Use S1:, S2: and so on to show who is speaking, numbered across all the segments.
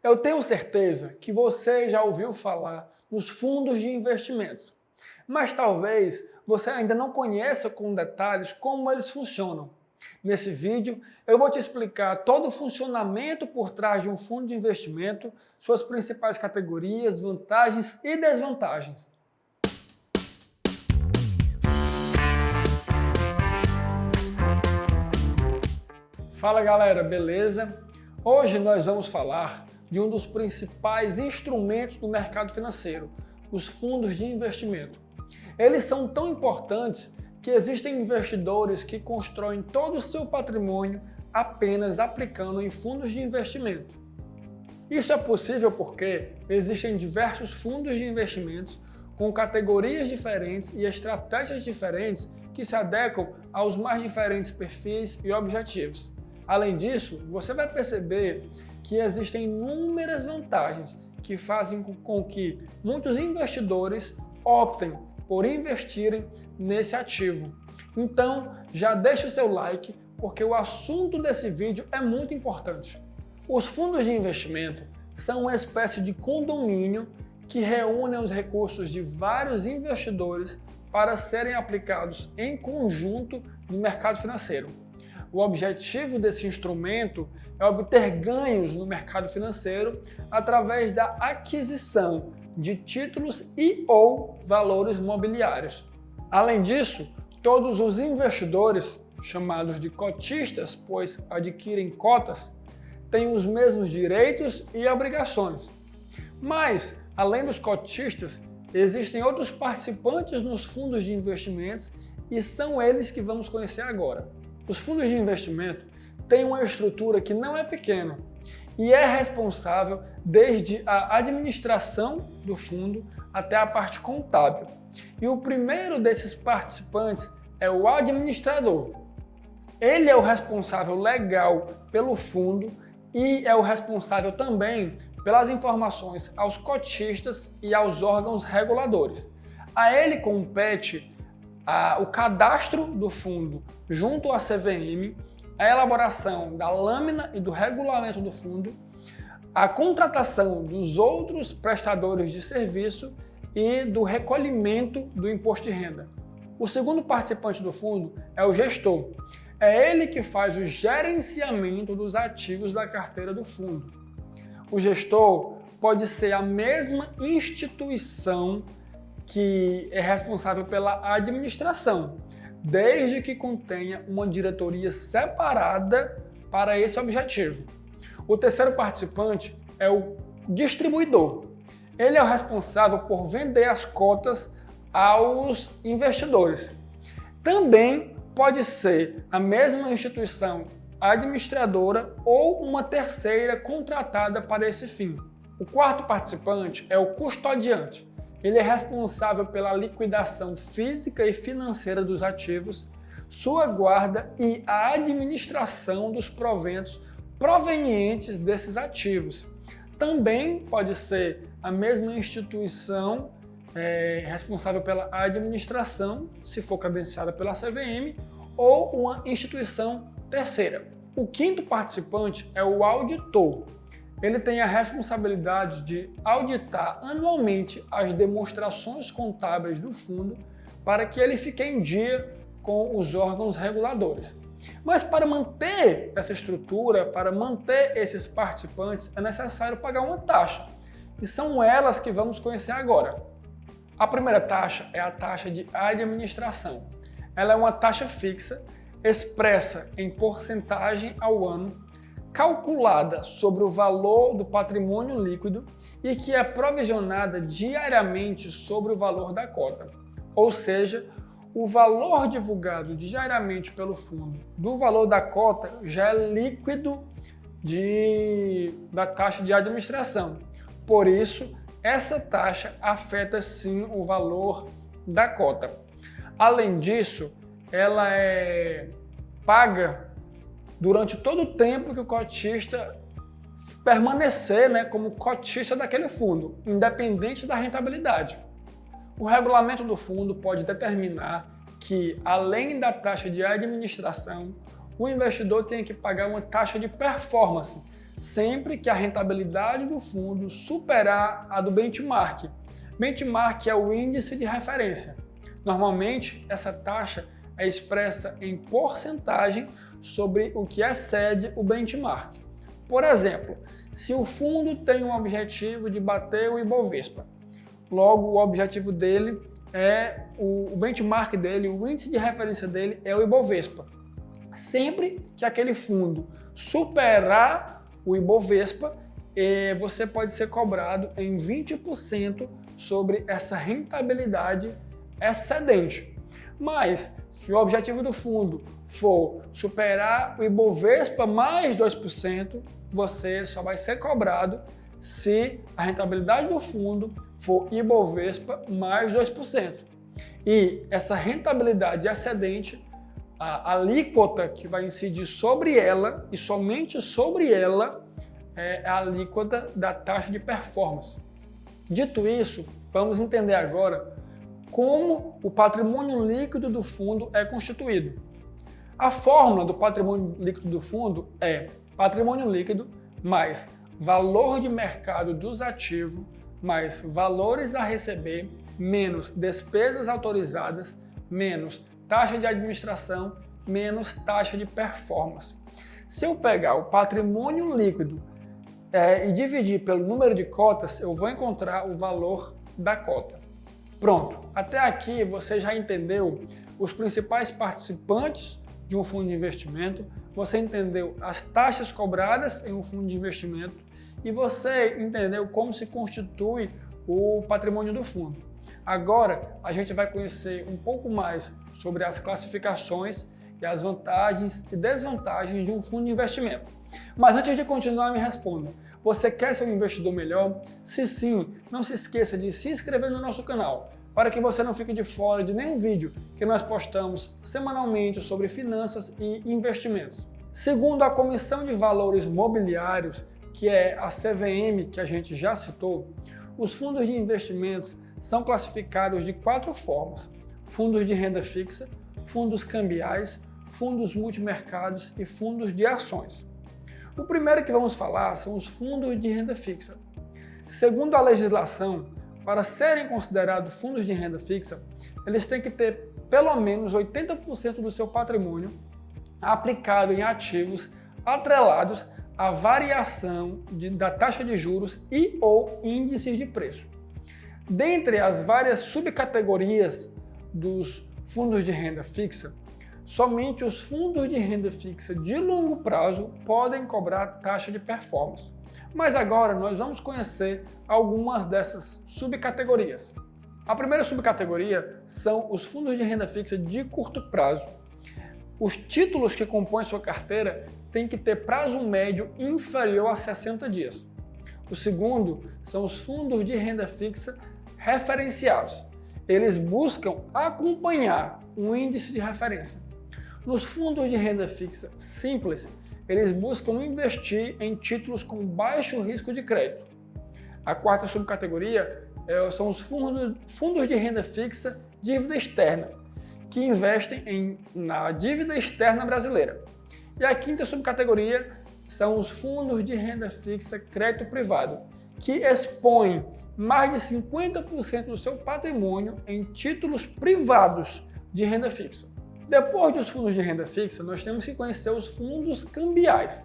S1: Eu tenho certeza que você já ouviu falar nos fundos de investimentos, mas talvez você ainda não conheça com detalhes como eles funcionam. Nesse vídeo, eu vou te explicar todo o funcionamento por trás de um fundo de investimento, suas principais categorias, vantagens e desvantagens. Fala galera, beleza? Hoje nós vamos falar de um dos principais instrumentos do mercado financeiro, os fundos de investimento. Eles são tão importantes que existem investidores que constroem todo o seu patrimônio apenas aplicando em fundos de investimento. Isso é possível porque existem diversos fundos de investimentos com categorias diferentes e estratégias diferentes que se adequam aos mais diferentes perfis e objetivos. Além disso, você vai perceber que existem inúmeras vantagens que fazem com que muitos investidores optem por investirem nesse ativo. Então, já deixa o seu like, porque o assunto desse vídeo é muito importante. Os fundos de investimento são uma espécie de condomínio que reúnem os recursos de vários investidores para serem aplicados em conjunto no mercado financeiro. O objetivo desse instrumento é obter ganhos no mercado financeiro através da aquisição de títulos e/ou valores mobiliários. Além disso, todos os investidores, chamados de cotistas, pois adquirem cotas, têm os mesmos direitos e obrigações. Mas, além dos cotistas, existem outros participantes nos fundos de investimentos e são eles que vamos conhecer agora. Os fundos de investimento têm uma estrutura que não é pequena e é responsável desde a administração do fundo até a parte contábil. E o primeiro desses participantes é o administrador. Ele é o responsável legal pelo fundo e é o responsável também pelas informações aos cotistas e aos órgãos reguladores. A ele compete o cadastro do fundo junto à CVM, a elaboração da lâmina e do regulamento do fundo, a contratação dos outros prestadores de serviço e do recolhimento do imposto de renda. O segundo participante do fundo é o gestor. É ele que faz o gerenciamento dos ativos da carteira do fundo. O gestor pode ser a mesma instituição que é responsável pela administração, desde que contenha uma diretoria separada para esse objetivo. O terceiro participante é o distribuidor. Ele é o responsável por vender as cotas aos investidores. Também pode ser a mesma instituição administradora ou uma terceira contratada para esse fim. O quarto participante é o custodiante. Ele é responsável pela liquidação física e financeira dos ativos, sua guarda e a administração dos proventos provenientes desses ativos. Também pode ser a mesma instituição responsável pela administração, se for credenciada pela CVM, ou uma instituição terceira. O quinto participante é o auditor. Ele tem a responsabilidade de auditar anualmente as demonstrações contábeis do fundo para que ele fique em dia com os órgãos reguladores. Mas para manter essa estrutura, para manter esses participantes, é necessário pagar uma taxa. E são elas que vamos conhecer agora. A primeira taxa é a taxa de administração. Ela é uma taxa fixa, expressa em porcentagem ao ano, calculada sobre o valor do patrimônio líquido e que é provisionada diariamente sobre o valor da cota. Ou seja, o valor divulgado diariamente pelo fundo do valor da cota já é líquido da taxa de administração. Por isso, essa taxa afeta sim o valor da cota. Além disso, ela é paga durante todo o tempo que o cotista permanecer como cotista daquele fundo, independente da rentabilidade. O regulamento do fundo pode determinar que, além da taxa de administração, o investidor tem que pagar uma taxa de performance, sempre que a rentabilidade do fundo superar a do benchmark. Benchmark é o índice de referência. Normalmente, essa taxa é expressa em porcentagem sobre o que excede o benchmark. Por exemplo, se o fundo tem um objetivo de bater o Ibovespa, logo o objetivo dele é o benchmark dele, o índice de referência dele é o Ibovespa. Sempre que aquele fundo superar o Ibovespa, você pode ser cobrado em 20% sobre essa rentabilidade excedente. Mas, se o objetivo do fundo for superar o Ibovespa mais 2%, você só vai ser cobrado se a rentabilidade do fundo for Ibovespa mais 2%. E essa rentabilidade excedente, a alíquota que vai incidir sobre ela e somente sobre ela é a alíquota da taxa de performance. Dito isso, vamos entender agora como o patrimônio líquido do fundo é constituído. A fórmula do patrimônio líquido do fundo é patrimônio líquido mais valor de mercado dos ativos mais valores a receber menos despesas autorizadas menos taxa de administração menos taxa de performance. Se eu pegar o patrimônio líquido e dividir pelo número de cotas, eu vou encontrar o valor da cota. Pronto, até aqui você já entendeu os principais participantes de um fundo de investimento, você entendeu as taxas cobradas em um fundo de investimento e você entendeu como se constitui o patrimônio do fundo. Agora a gente vai conhecer um pouco mais sobre as classificações e as vantagens e desvantagens de um fundo de investimento. Mas antes de continuar, me responda. Você quer ser um investidor melhor? Se sim, não se esqueça de se inscrever no nosso canal, para que você não fique de fora de nenhum vídeo que nós postamos semanalmente sobre finanças e investimentos. Segundo a Comissão de Valores Mobiliários, que é a CVM que a gente já citou, os fundos de investimentos são classificados de 4 formas: fundos de renda fixa, fundos cambiais, fundos multimercados e fundos de ações. O primeiro que vamos falar são os fundos de renda fixa. Segundo a legislação, para serem considerados fundos de renda fixa, eles têm que ter pelo menos 80% do seu patrimônio aplicado em ativos atrelados à variação da taxa de juros e ou índices de preço. Dentre as várias subcategorias dos fundos de renda fixa, somente os fundos de renda fixa de longo prazo podem cobrar taxa de performance. Mas agora nós vamos conhecer algumas dessas subcategorias. A primeira subcategoria são os fundos de renda fixa de curto prazo. Os títulos que compõem sua carteira têm que ter prazo médio inferior a 60 dias. O segundo são os fundos de renda fixa referenciados. Eles buscam acompanhar um índice de referência. Nos fundos de renda fixa simples, eles buscam investir em títulos com baixo risco de crédito. A quarta subcategoria são os fundos de renda fixa dívida externa, que investem na dívida externa brasileira. E a quinta subcategoria são os fundos de renda fixa crédito privado, que expõem mais de 50% do seu patrimônio em títulos privados de renda fixa. Depois dos fundos de renda fixa, nós temos que conhecer os fundos cambiais.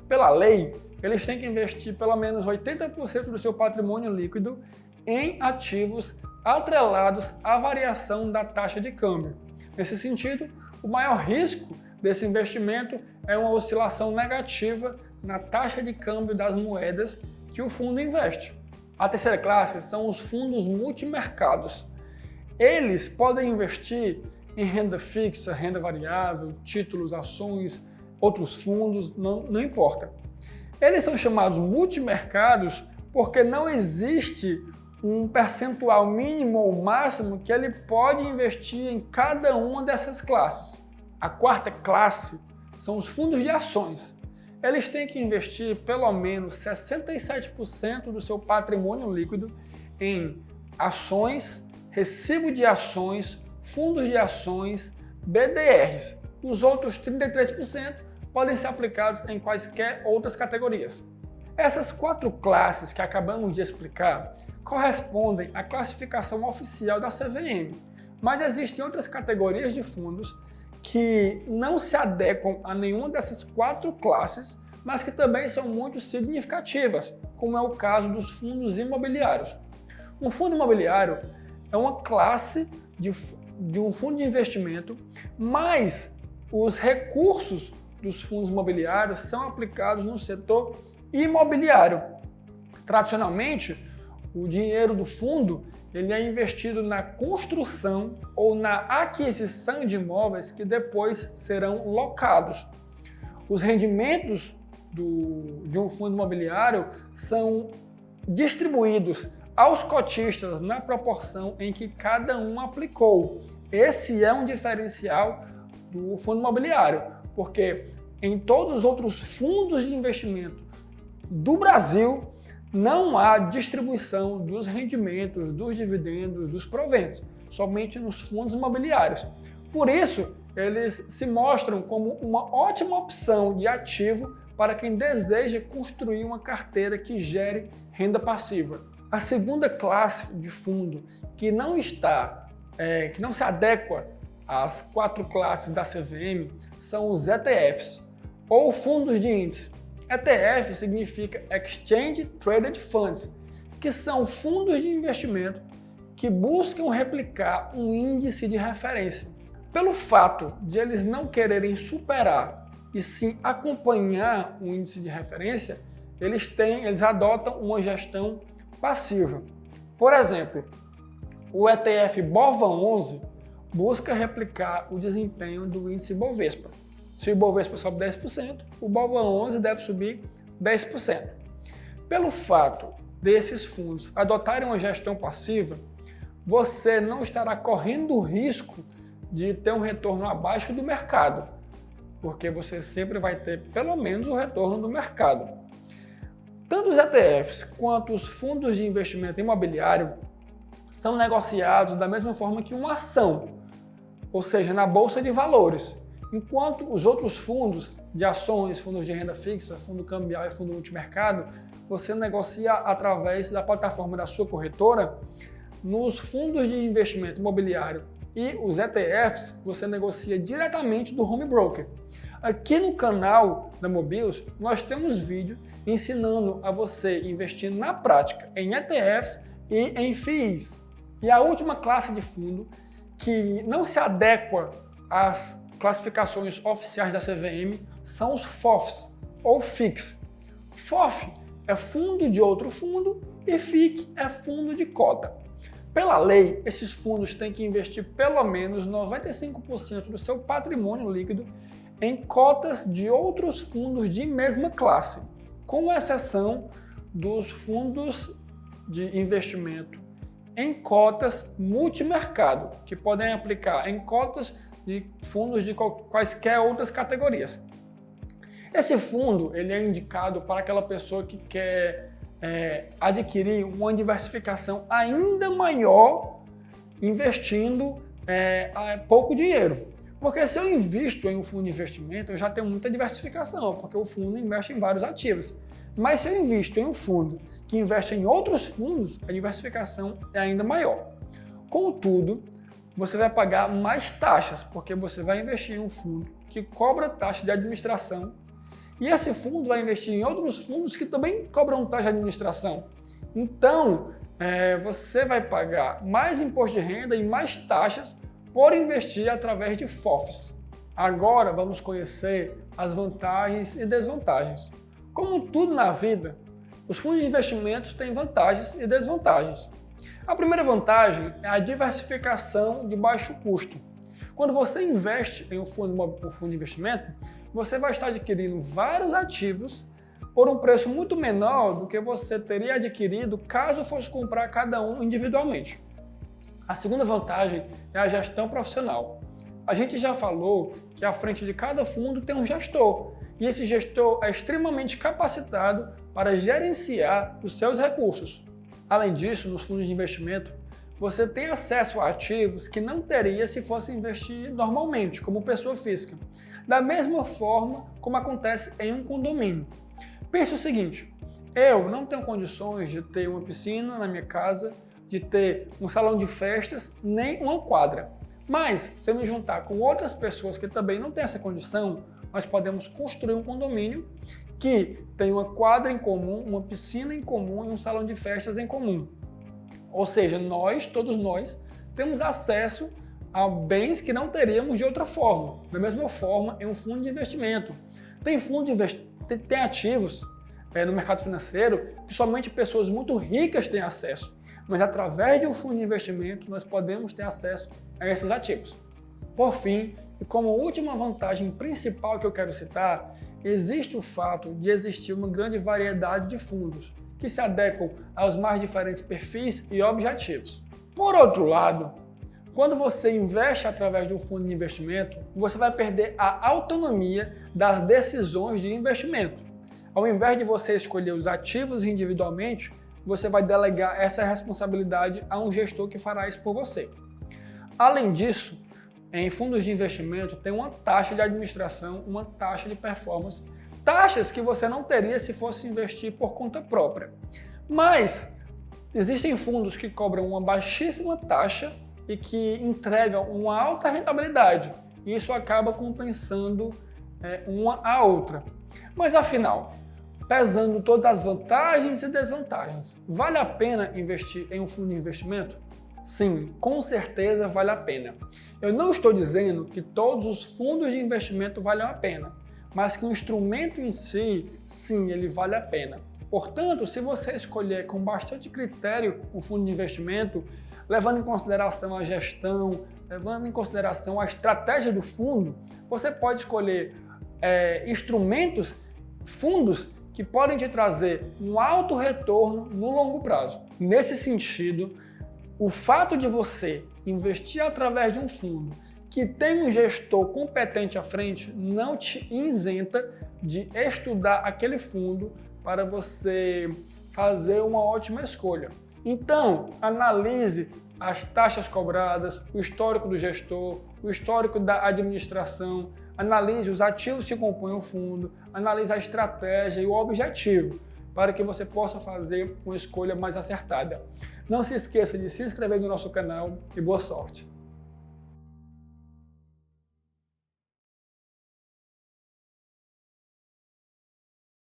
S1: Pela lei, eles têm que investir pelo menos 80% do seu patrimônio líquido em ativos atrelados à variação da taxa de câmbio. Nesse sentido, o maior risco desse investimento é uma oscilação negativa na taxa de câmbio das moedas que o fundo investe. A terceira classe são os fundos multimercados. Eles podem investir em renda fixa, renda variável, títulos, ações, outros fundos, não importa. Eles são chamados multimercados porque não existe um percentual mínimo ou máximo que ele pode investir em cada uma dessas classes. A quarta classe são os fundos de ações. Eles têm que investir pelo menos 67% do seu patrimônio líquido em ações, recibo de ações, fundos de ações, BDRs. Os outros 33% podem ser aplicados em quaisquer outras categorias. Essas 4 classes que acabamos de explicar correspondem à classificação oficial da CVM, mas existem outras categorias de fundos que não se adequam a nenhuma dessas 4 classes, mas que também são muito significativas, como é o caso dos fundos imobiliários. Um fundo imobiliário é uma classe de um fundo de investimento, mas os recursos dos fundos imobiliários são aplicados no setor imobiliário. Tradicionalmente, o dinheiro do fundo ele é investido na construção ou na aquisição de imóveis que depois serão locados. Os rendimentos de um fundo imobiliário são distribuídos aos cotistas na proporção em que cada um aplicou. Esse é um diferencial do fundo imobiliário, porque em todos os outros fundos de investimento do Brasil não há distribuição dos rendimentos, dos dividendos, dos proventos, somente nos fundos imobiliários. Por isso, eles se mostram como uma ótima opção de ativo para quem deseja construir uma carteira que gere renda passiva. A segunda classe de fundo que não se adequa às 4 classes da CVM são os ETFs, ou fundos de índice. ETF significa Exchange Traded Funds, que são fundos de investimento que buscam replicar um índice de referência. Pelo fato de eles não quererem superar e sim acompanhar um índice de referência, eles adotam uma gestão passiva. Por exemplo, o ETF BOVA11 busca replicar o desempenho do índice Bovespa. Se o Bovespa sobe 10%, o BOVA11 deve subir 10%. Pelo fato desses fundos adotarem uma gestão passiva, você não estará correndo o risco de ter um retorno abaixo do mercado, porque você sempre vai ter pelo menos o retorno do mercado. Tanto os ETFs quanto os fundos de investimento imobiliário são negociados da mesma forma que uma ação, ou seja, na bolsa de valores. Enquanto os outros fundos de ações, fundos de renda fixa, fundo cambial e fundo multimercado, você negocia através da plataforma da sua corretora. Nos fundos de investimento imobiliário e os ETFs, você negocia diretamente do home broker. Aqui no canal da Mobius, nós temos vídeo ensinando a você investir na prática em ETFs e em FIIs. E a última classe de fundo que não se adequa às classificações oficiais da CVM são os FOFs ou FICs. FOF é fundo de outro fundo e FIC é fundo de cota. Pela lei, esses fundos têm que investir pelo menos 95% do seu patrimônio líquido em cotas de outros fundos de mesma classe, com exceção dos fundos de investimento em cotas multimercado, que podem aplicar em cotas de fundos de quaisquer outras categorias. Esse fundo ele é indicado para aquela pessoa que quer adquirir uma diversificação ainda maior investindo pouco dinheiro. Porque se eu invisto em um fundo de investimento, eu já tenho muita diversificação, porque o fundo investe em vários ativos. Mas se eu invisto em um fundo que investe em outros fundos, a diversificação é ainda maior. Contudo, você vai pagar mais taxas, porque você vai investir em um fundo que cobra taxa de administração e esse fundo vai investir em outros fundos que também cobram taxa de administração. Então, você vai pagar mais imposto de renda e mais taxas por investir através de FOFs. Agora vamos conhecer as vantagens e desvantagens. Como tudo na vida, os fundos de investimentos têm vantagens e desvantagens. A primeira vantagem é a diversificação de baixo custo. Quando você investe em um fundo de investimento, você vai estar adquirindo vários ativos por um preço muito menor do que você teria adquirido caso fosse comprar cada um individualmente. A segunda vantagem é a gestão profissional. A gente já falou que à frente de cada fundo tem um gestor, e esse gestor é extremamente capacitado para gerenciar os seus recursos. Além disso, nos fundos de investimento, você tem acesso a ativos que não teria se fosse investir normalmente, como pessoa física, da mesma forma como acontece em um condomínio. Pense o seguinte, Eu não tenho condições de ter uma piscina na minha casa, de ter um salão de festas, nem uma quadra. Mas, se eu me juntar com outras pessoas que também não têm essa condição, nós podemos construir um condomínio que tem uma quadra em comum, uma piscina em comum e um salão de festas em comum. Ou seja, todos nós, temos acesso a bens que não teríamos de outra forma. Da mesma forma, em um fundo de investimento. Tem ativos no mercado financeiro que somente pessoas muito ricas têm acesso. Mas através de um fundo de investimento, nós podemos ter acesso a esses ativos. Por fim, e como última vantagem principal que eu quero citar, existe o fato de existir uma grande variedade de fundos que se adequam aos mais diferentes perfis e objetivos. Por outro lado, quando você investe através de um fundo de investimento, você vai perder a autonomia das decisões de investimento. Ao invés de você escolher os ativos individualmente, você vai delegar essa responsabilidade a um gestor que fará isso por você. Além disso, em fundos de investimento tem uma taxa de administração, uma taxa de performance, taxas que você não teria se fosse investir por conta própria. Mas existem fundos que cobram uma baixíssima taxa e que entregam uma alta rentabilidade. E isso acaba compensando uma a outra. Mas afinal, pesando todas as vantagens e desvantagens, vale a pena investir em um fundo de investimento? Sim, com certeza vale a pena. Eu não estou dizendo que todos os fundos de investimento valem a pena, mas que o instrumento em si, sim, ele vale a pena. Portanto, se você escolher com bastante critério um fundo de investimento, levando em consideração a gestão, levando em consideração a estratégia do fundo, você pode escolher fundos que podem te trazer um alto retorno no longo prazo. Nesse sentido, o fato de você investir através de um fundo que tem um gestor competente à frente não te isenta de estudar aquele fundo para você fazer uma ótima escolha. Então, analise as taxas cobradas, o histórico do gestor, o histórico da administração, analise os ativos que compõem o fundo, analise a estratégia e o objetivo, para que você possa fazer uma escolha mais acertada. Não se esqueça de se inscrever no nosso canal e boa sorte!